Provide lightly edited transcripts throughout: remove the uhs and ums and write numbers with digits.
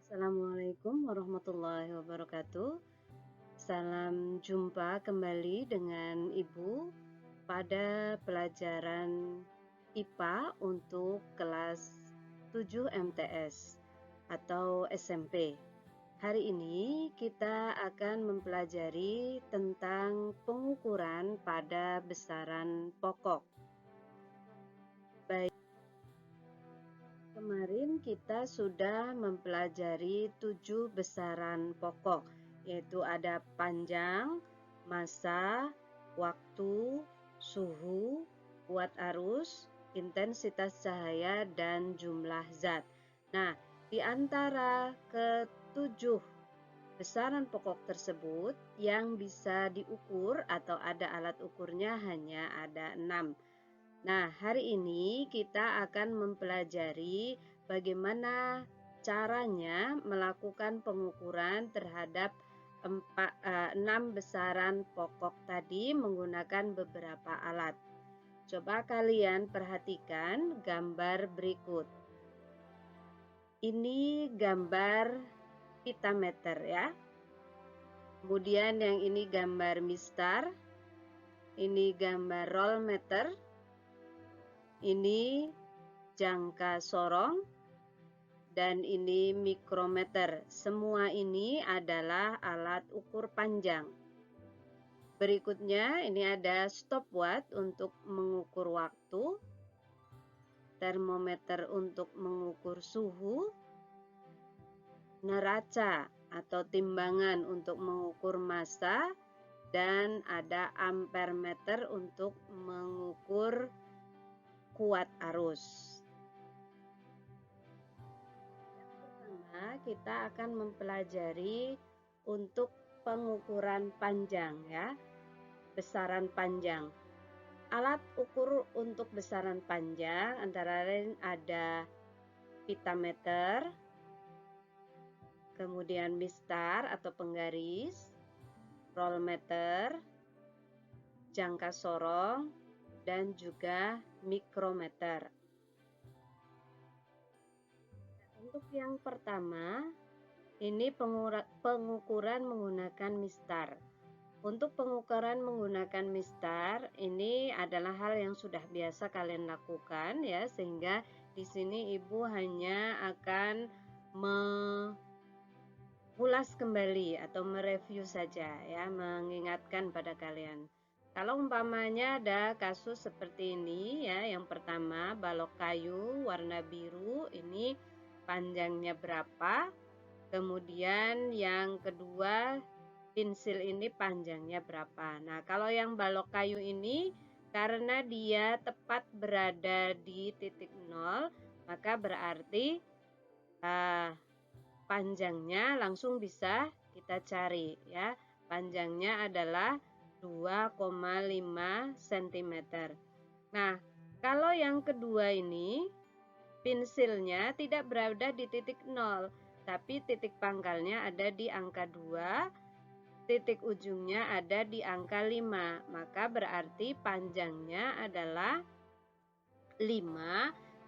Assalamualaikum warahmatullahi wabarakatuh. Salam jumpa kembali dengan Ibu pada pelajaran IPA untuk kelas 7 MTS atau SMP. Hari ini kita akan mempelajari tentang pengukuran pada besaran pokok. Baik. Kemarin kita sudah mempelajari 7 besaran pokok, yaitu ada panjang, massa, waktu, suhu, kuat arus, intensitas cahaya, dan jumlah zat. Nah, di antara ketujuh besaran pokok tersebut yang bisa diukur atau ada alat ukurnya hanya ada 6. Nah, hari ini kita akan mempelajari bagaimana caranya melakukan pengukuran terhadap 6 besaran pokok tadi menggunakan beberapa alat. Coba kalian perhatikan gambar berikut. Ini gambar pitameter ya. Kemudian yang ini gambar mistar. Ini gambar rolmeter. Ini jangka sorong, dan ini mikrometer. Semua ini adalah alat ukur panjang. Berikutnya ini ada stopwatch untuk mengukur waktu, termometer untuk mengukur suhu, neraca atau timbangan untuk mengukur massa, dan ada ampermeter untuk mengukur kuat arus. Yang pertama, kita akan mempelajari untuk pengukuran panjang ya, besaran panjang. Alat ukur untuk besaran panjang antara lain ada pitameter, kemudian mistar atau penggaris, rolmeter, jangka sorong, dan juga mikrometer. Untuk yang pertama, ini pengukuran menggunakan mistar. Untuk pengukuran menggunakan mistar, ini adalah hal yang sudah biasa kalian lakukan ya, sehingga di sini Ibu hanya akan mengulas kembali atau mereview saja ya, mengingatkan pada kalian. Kalau umpamanya ada kasus seperti ini ya, yang pertama balok kayu warna biru ini panjangnya berapa, kemudian yang kedua pensil ini panjangnya berapa. Nah, kalau yang balok kayu ini karena dia tepat berada di titik 0, maka berarti panjangnya langsung bisa kita cari ya. Panjangnya adalah 2,5 cm. Nah, kalau yang kedua ini pensilnya tidak berada di titik 0, tapi titik pangkalnya ada di angka 2, titik ujungnya ada di angka 5. Maka berarti panjangnya adalah 5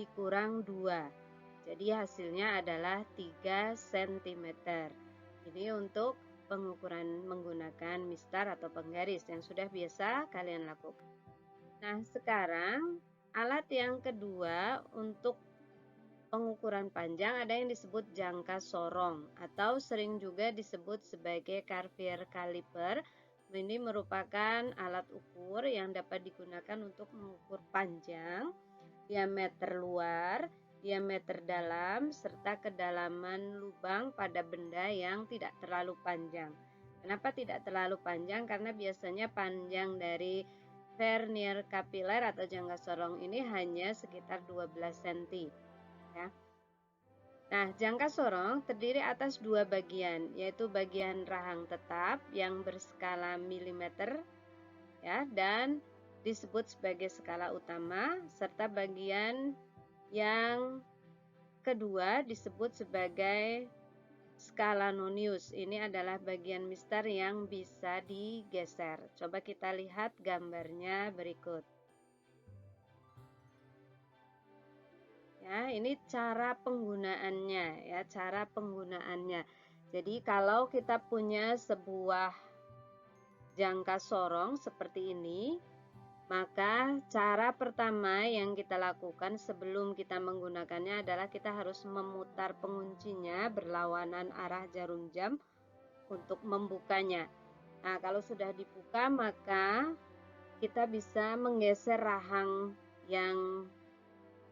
dikurang 2. Jadi hasilnya adalah 3 cm. Ini untuk pengukuran menggunakan mistar atau penggaris yang sudah biasa kalian lakukan. Nah, sekarang alat yang kedua untuk pengukuran panjang ada yang disebut jangka sorong atau sering juga disebut sebagai Carvier caliper. Ini merupakan alat ukur yang dapat digunakan untuk mengukur panjang, diameter luar, diameter dalam, serta kedalaman lubang pada benda yang tidak terlalu panjang. Kenapa tidak terlalu panjang? Karena biasanya panjang dari vernier kapiler atau jangka sorong ini hanya sekitar 12 cm. Ya. Nah, jangka sorong terdiri atas dua bagian, yaitu bagian rahang tetap yang berskala milimeter ya, dan disebut sebagai skala utama, serta bagian yang kedua disebut sebagai skala nonius. Ini adalah bagian mistar yang bisa digeser. Coba kita lihat gambarnya berikut. Ya, Ya, ini cara penggunaannya ya, cara penggunaannya. Jadi kalau kita punya sebuah jangka sorong seperti ini, maka cara pertama yang kita lakukan sebelum kita menggunakannya adalah kita harus memutar penguncinya berlawanan arah jarum jam untuk membukanya. Nah, kalau sudah dibuka maka kita bisa menggeser rahang yang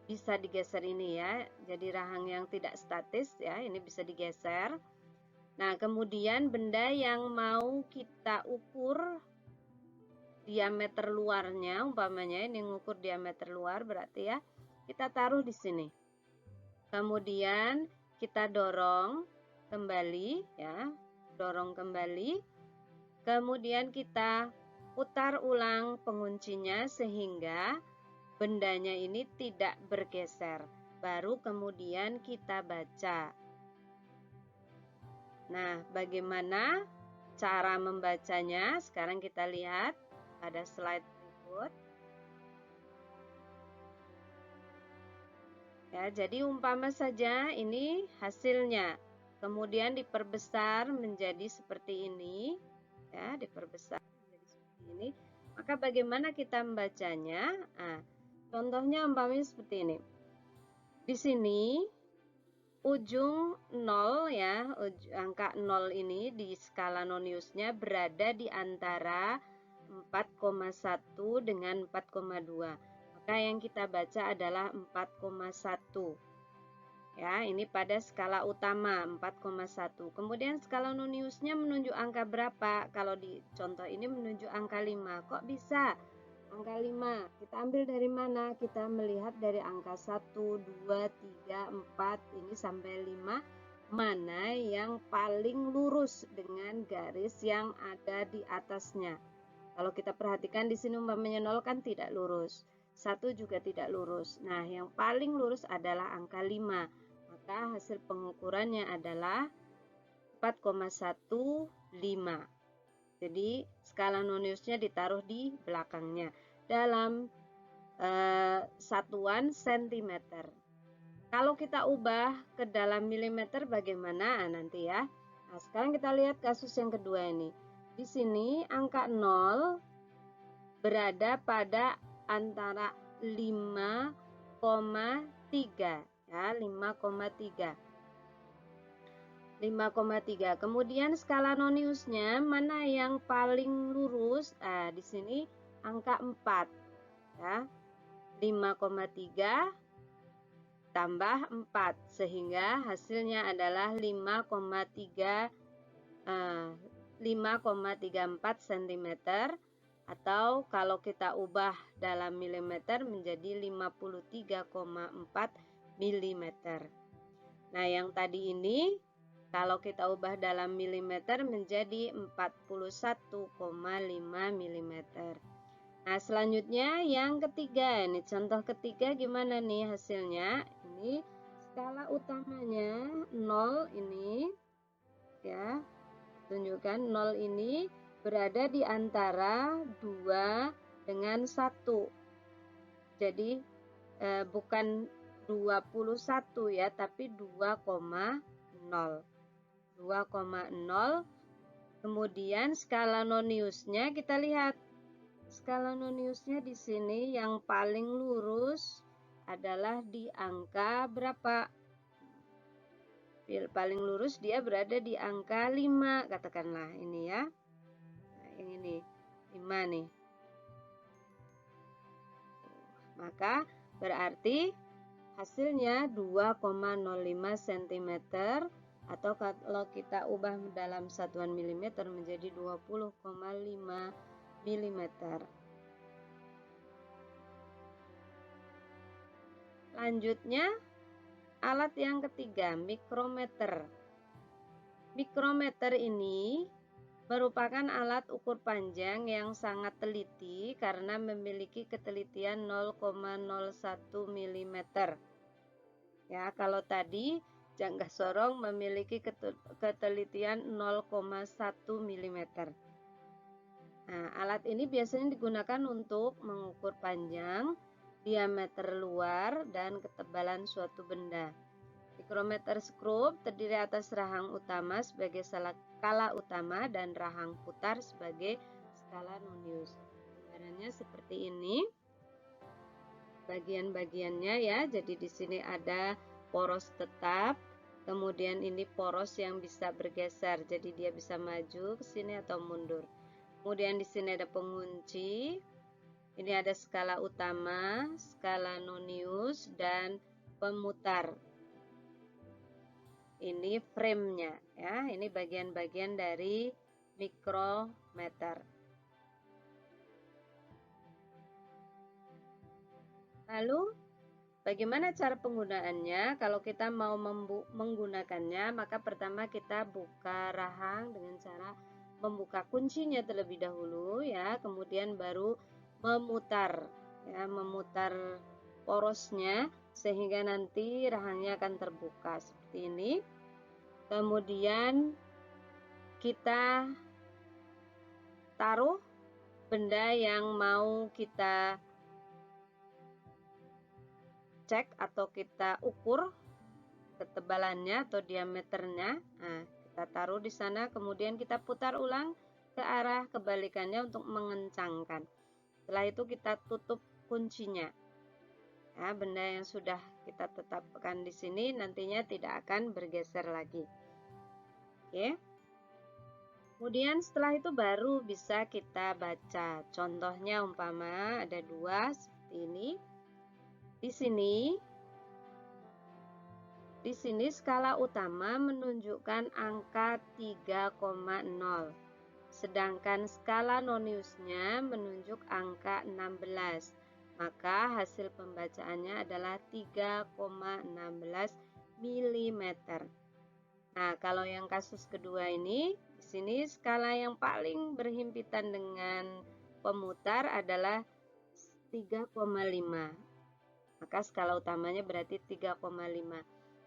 bisa digeser ini ya. Jadi rahang yang tidak statis ya, ini bisa digeser. Nah, kemudian benda yang mau kita ukur diameter luarnya, umpamanya ini ngukur diameter luar berarti ya, kita taruh di sini. Kemudian kita dorong kembali ya, dorong kembali. Kemudian kita putar ulang penguncinya sehingga bendanya ini tidak bergeser. Baru kemudian kita baca. Nah, bagaimana cara membacanya? Sekarang kita lihat pada slide berikut. Ya, jadi umpama saja ini hasilnya. Kemudian diperbesar menjadi seperti ini. Ya, diperbesar menjadi seperti ini. Maka bagaimana kita membacanya? Nah, contohnya umpamanya seperti ini. Di sini ujung 0 ya, angka 0 ini di skala Noniusnya berada di antara 4,1 dengan 4,2. Maka yang kita baca adalah 4,1. Ya, ini pada skala utama 4,1. Kemudian skala Noniusnya menunjuk angka berapa? Kalau di contoh ini menunjuk angka 5. Kok bisa? Angka 5, kita ambil dari mana? Kita melihat dari angka 1, 2, 3, 4, ini sampai 5. Mana yang paling lurus dengan garis yang ada di atasnya? Kalau kita perhatikan di sini umpamanya 0 kan tidak lurus. 1 juga tidak lurus. Nah, yang paling lurus adalah angka 5. Maka hasil pengukurannya adalah 4,15. Jadi skala Noniusnya ditaruh di belakangnya dalam satuan sentimeter. Kalau kita ubah ke dalam milimeter bagaimana nanti ya? Nah, sekarang kita lihat kasus yang kedua ini. Di sini angka 0 berada pada antara 5,3 ya, 5,3. 5,3. Kemudian skala Noniusnya mana yang paling lurus? Nah, di sini angka 4 ya. 5,3 tambah 4 sehingga hasilnya adalah 5,34 cm atau kalau kita ubah dalam milimeter menjadi 53,4 mm. Nah, yang tadi ini kalau kita ubah dalam milimeter menjadi 41,5 mm. Nah, selanjutnya yang ketiga, ini contoh ketiga gimana nih hasilnya? Ini skala utamanya 0 ini ya. Tunjukkan 0 ini berada di antara 2 dengan 1. Jadi bukan 21 ya, tapi 2,0. 2,0. Kemudian skala Noniusnya kita lihat. Skala Noniusnya di sini yang paling lurus adalah di angka berapa? Paling lurus dia berada di angka 5, katakanlah ini ya. Nah, yang ini 5 nih. Maka berarti hasilnya 2,05 cm atau kalau kita ubah dalam satuan milimeter menjadi 20,5 mm. Lanjutnya alat yang ketiga, mikrometer. Mikrometer ini merupakan alat ukur panjang yang sangat teliti karena memiliki ketelitian 0,01 mm. Ya, kalau tadi jangka sorong memiliki ketelitian 0,1 mm. Nah, alat ini biasanya digunakan untuk mengukur panjang diameter luar, dan ketebalan suatu benda. Mikrometer skrup terdiri atas rahang utama sebagai skala utama dan rahang putar sebagai skala nonius. Gambarannya seperti ini. Bagian-bagiannya ya. Jadi di sini ada poros tetap, kemudian ini poros yang bisa bergeser. Jadi dia bisa maju ke sini atau mundur. Kemudian di sini ada pengunci. Ini ada skala utama, skala nonius, dan pemutar. Ini frame-nya ya. Ini bagian-bagian dari mikrometer. Lalu bagaimana cara penggunaannya? Kalau kita mau menggunakannya, maka pertama kita buka rahang dengan cara membuka kuncinya terlebih dahulu ya, kemudian baru memutar ya, memutar porosnya sehingga nanti rahangnya akan terbuka seperti ini. Kemudian kita taruh benda yang mau kita cek atau kita ukur ketebalannya atau diameternya. Nah, kita taruh di sana, kemudian kita putar ulang ke arah kebalikannya untuk mengencangkan. Setelah itu kita tutup kuncinya. Ya, benda yang sudah kita tetapkan di sini nantinya tidak akan bergeser lagi. Oke. Kemudian setelah itu baru bisa kita baca. Contohnya umpama ada dua seperti ini. Di sini skala utama menunjukkan angka 3,0, sedangkan skala noniusnya menunjuk angka 16. Maka hasil pembacaannya adalah 3,16 mm. Nah, kalau yang kasus kedua ini, di sini skala yang paling berhimpitan dengan pemutar adalah 3,5. Maka skala utamanya berarti 3,5.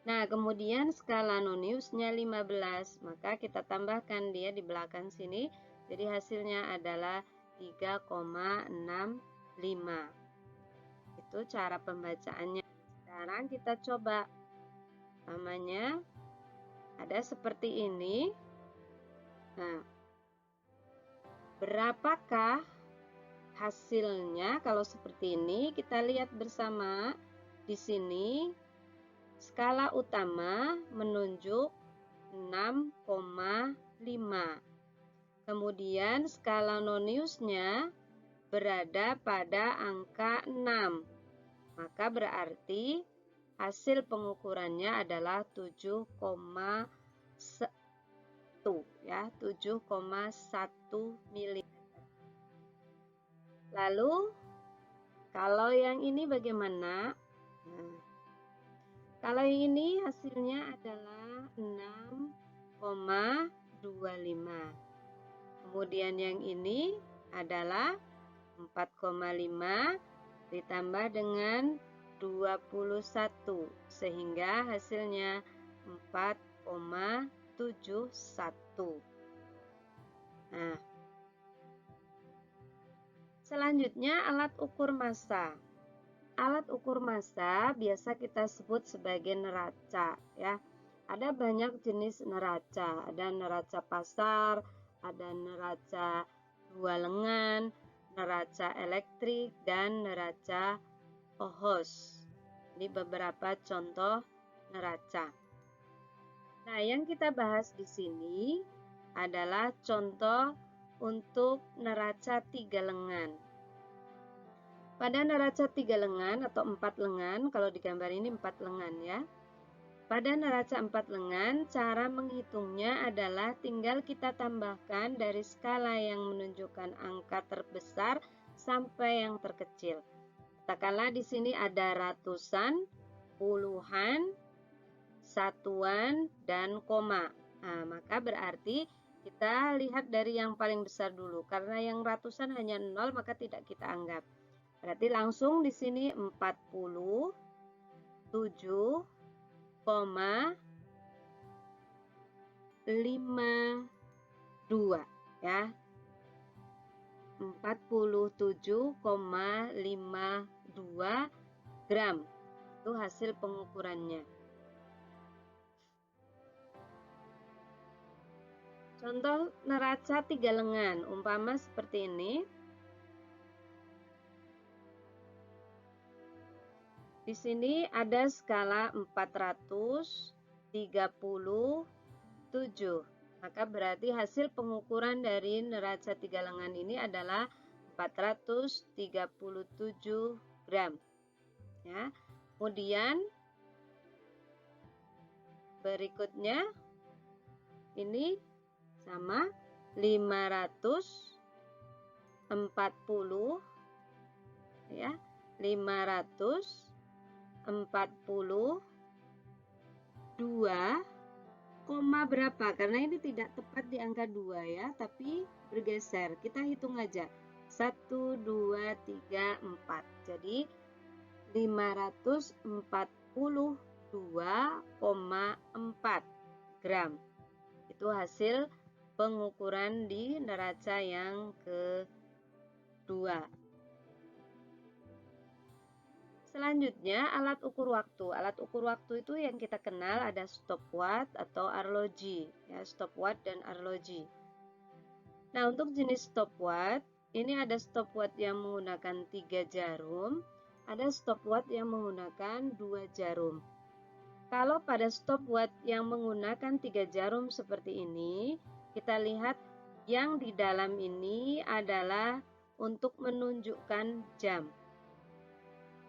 Nah, kemudian skala noniusnya 15, maka kita tambahkan dia di belakang sini, jadi hasilnya adalah 3,65. Itu cara pembacaannya. Sekarang kita coba. Namanya ada seperti ini. Nah, berapakah hasilnya kalau seperti ini? Kita lihat bersama di sini. Skala utama menunjuk 6,5. Kemudian skala noniusnya berada pada angka 6. Maka berarti hasil pengukurannya adalah 7,1 ya, 7,1 mm. Lalu kalau yang ini bagaimana? Nah, kalau yang ini hasilnya adalah 6,25. Kemudian yang ini adalah 4,5 ditambah dengan 21 sehingga hasilnya 4,71. Nah, selanjutnya alat ukur massa. Alat ukur massa biasa kita sebut sebagai neraca ya. Ada banyak jenis neraca, ada neraca pasar, ada neraca dua lengan, neraca elektrik, dan neraca Ohs. Ini beberapa contoh neraca. Nah, yang kita bahas di sini adalah contoh untuk neraca tiga lengan. Pada neraca 3 lengan atau 4 lengan, kalau di gambar ini 4 lengan ya. Pada neraca 4 lengan, cara menghitungnya adalah tinggal kita tambahkan dari skala yang menunjukkan angka terbesar sampai yang terkecil. Katakanlah di sini ada ratusan, puluhan, satuan, dan koma. Nah, maka berarti kita lihat dari yang paling besar dulu. Karena yang ratusan hanya 0, maka tidak kita anggap. Berarti langsung di sini 47,52 ya. 47,52. gram. Itu hasil pengukurannya. Contoh neraca 3 lengan, umpama seperti ini. Di sini ada skala 437. Maka berarti hasil pengukuran dari neraca 3 lengan ini adalah 437 gram. Ya. Kemudian berikutnya ini sama 540 ya. 542 koma berapa? Karena ini tidak tepat di angka 2 ya, tapi bergeser. Kita hitung aja. 1 2 3 4. Jadi 542,4 gram. Itu hasil pengukuran di neraca yang kedua. Selanjutnya alat ukur waktu. Alat ukur waktu itu yang kita kenal ada stopwatch atau arloji, ya, stopwatch dan arloji. Nah, untuk jenis stopwatch, ini ada stopwatch yang menggunakan 3 jarum, ada stopwatch yang menggunakan 2 jarum. Kalau pada stopwatch yang menggunakan 3 jarum seperti ini, kita lihat yang di dalam ini adalah untuk menunjukkan jam.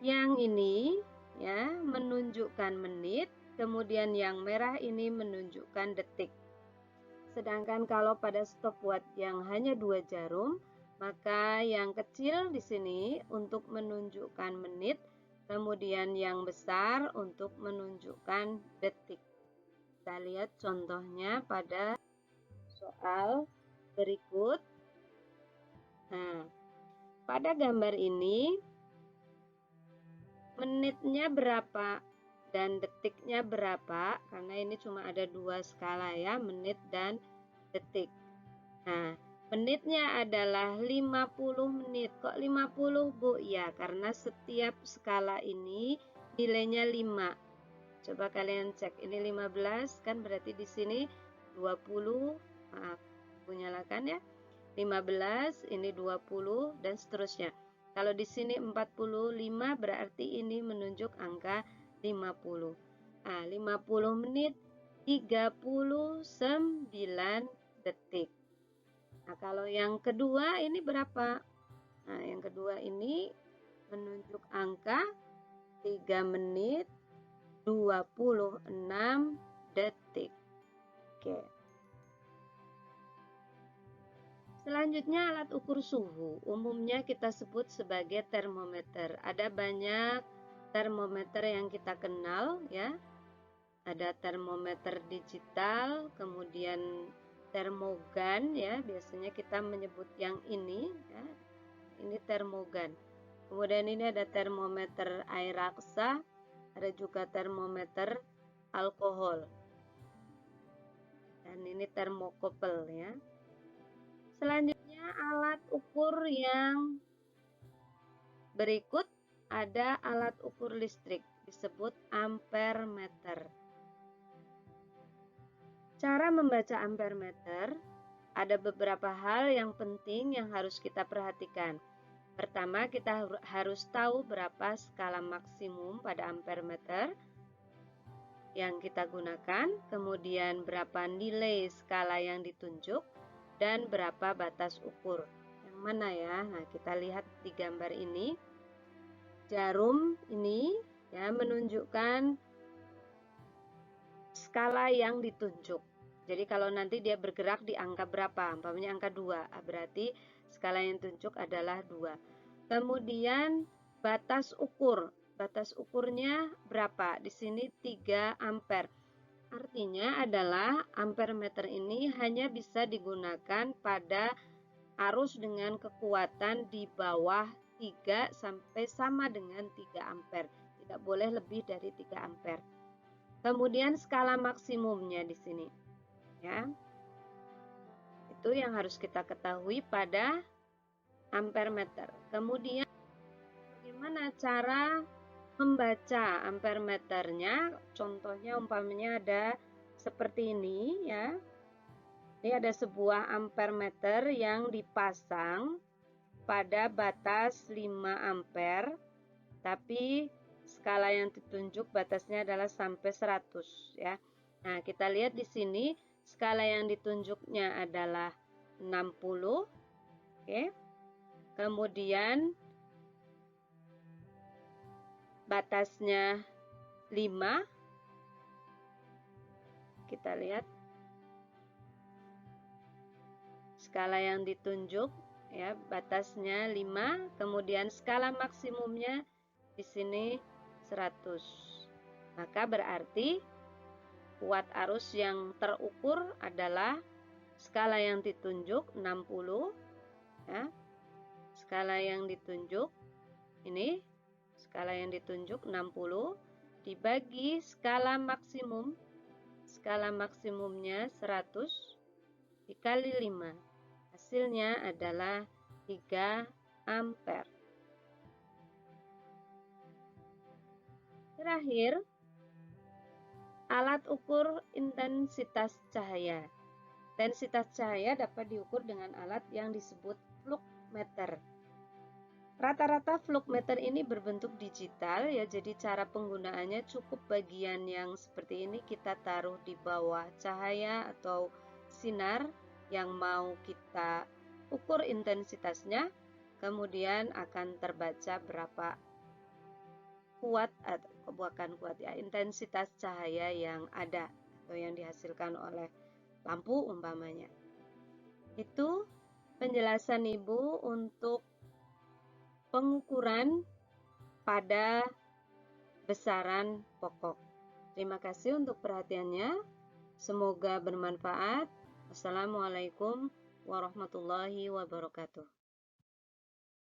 Yang ini ya menunjukkan menit, kemudian yang merah ini menunjukkan detik. Sedangkan kalau pada stopwatch yang hanya 2 jarum, maka yang kecil di sini untuk menunjukkan menit, kemudian yang besar untuk menunjukkan detik. Kita lihat contohnya pada soal berikut. Nah, pada gambar ini menitnya berapa dan detiknya berapa, karena ini cuma ada 2 skala ya, menit dan detik. Nah, menitnya adalah 50 menit. Kok 50, Bu? Ya, karena setiap skala ini nilainya 5. Coba kalian cek, ini 15 kan berarti di sini 20, maaf, Bu nyalakan ya. 15, ini 20 dan seterusnya. Kalau di sini 45 berarti ini menunjuk angka 50. Nah, 50 menit 39 detik. Nah, kalau yang kedua ini berapa? Nah, yang kedua ini menunjuk angka 3 menit 26 detik. Oke. Selanjutnya alat ukur suhu, umumnya kita sebut sebagai termometer. Ada banyak termometer yang kita kenal ya. Ada termometer digital, kemudian termogan ya, biasanya kita menyebut yang ini ya. Ini termogan. Kemudian ini ada termometer air raksa, ada juga termometer alkohol. Dan ini termokopel ya. Selanjutnya alat ukur yang berikut ada alat ukur listrik disebut ampermeter. Cara membaca ampermeter ada beberapa hal yang penting yang harus kita perhatikan. Pertama, kita harus tahu berapa skala maksimum pada ampermeter yang kita gunakan, kemudian berapa nilai skala yang ditunjuk, dan berapa batas ukur. Yang mana ya? Nah, kita lihat di gambar ini. Jarum ini ya menunjukkan skala yang ditunjuk. Jadi kalau nanti dia bergerak di angka berapa? Umpamanya angka 2, berarti skala yang ditunjuk adalah 2. Kemudian batas ukur. Batas ukurnya berapa? Di sini 3 ampere. Artinya adalah ampermeter ini hanya bisa digunakan pada arus dengan kekuatan di bawah 3 sampai sama dengan 3 ampere. Tidak boleh lebih dari 3 ampere. Kemudian skala maksimumnya di sini. Ya. Itu yang harus kita ketahui pada ampermeter. Kemudian bagaimana Bagaimana cara membaca ampermeternya? Contohnya umpamanya ada seperti ini ya. Ini ada sebuah ampermeter yang dipasang pada batas 5 ampere, tapi skala yang ditunjuk batasnya adalah sampai 100 ya. Nah, kita lihat di sini skala yang ditunjuknya adalah 60. Oke. Kemudian batasnya 5. Kita lihat skala yang ditunjuk ya, batasnya 5, kemudian skala maksimumnya di sini 100. Maka berarti kuat arus yang terukur adalah skala yang ditunjuk 60 ya. Skala yang ditunjuk ini, skala yang ditunjuk 60 dibagi skala maksimum. Skala maksimumnya 100 dikali 5. Hasilnya adalah 3 ampere. Terakhir, alat ukur intensitas cahaya. Intensitas cahaya dapat diukur dengan alat yang disebut voltmeter. Rata-rata voltmeter ini berbentuk digital ya, jadi cara penggunaannya cukup bagian yang seperti ini kita taruh di bawah cahaya atau sinar yang mau kita ukur intensitasnya, kemudian akan terbaca berapa kuat atau bukan kuat ya, intensitas cahaya yang ada atau yang dihasilkan oleh lampu umpamanya. Itu penjelasan Ibu untuk pengukuran pada besaran pokok. Terima kasih untuk perhatiannya. Semoga bermanfaat. Wassalamualaikum warahmatullahi wabarakatuh.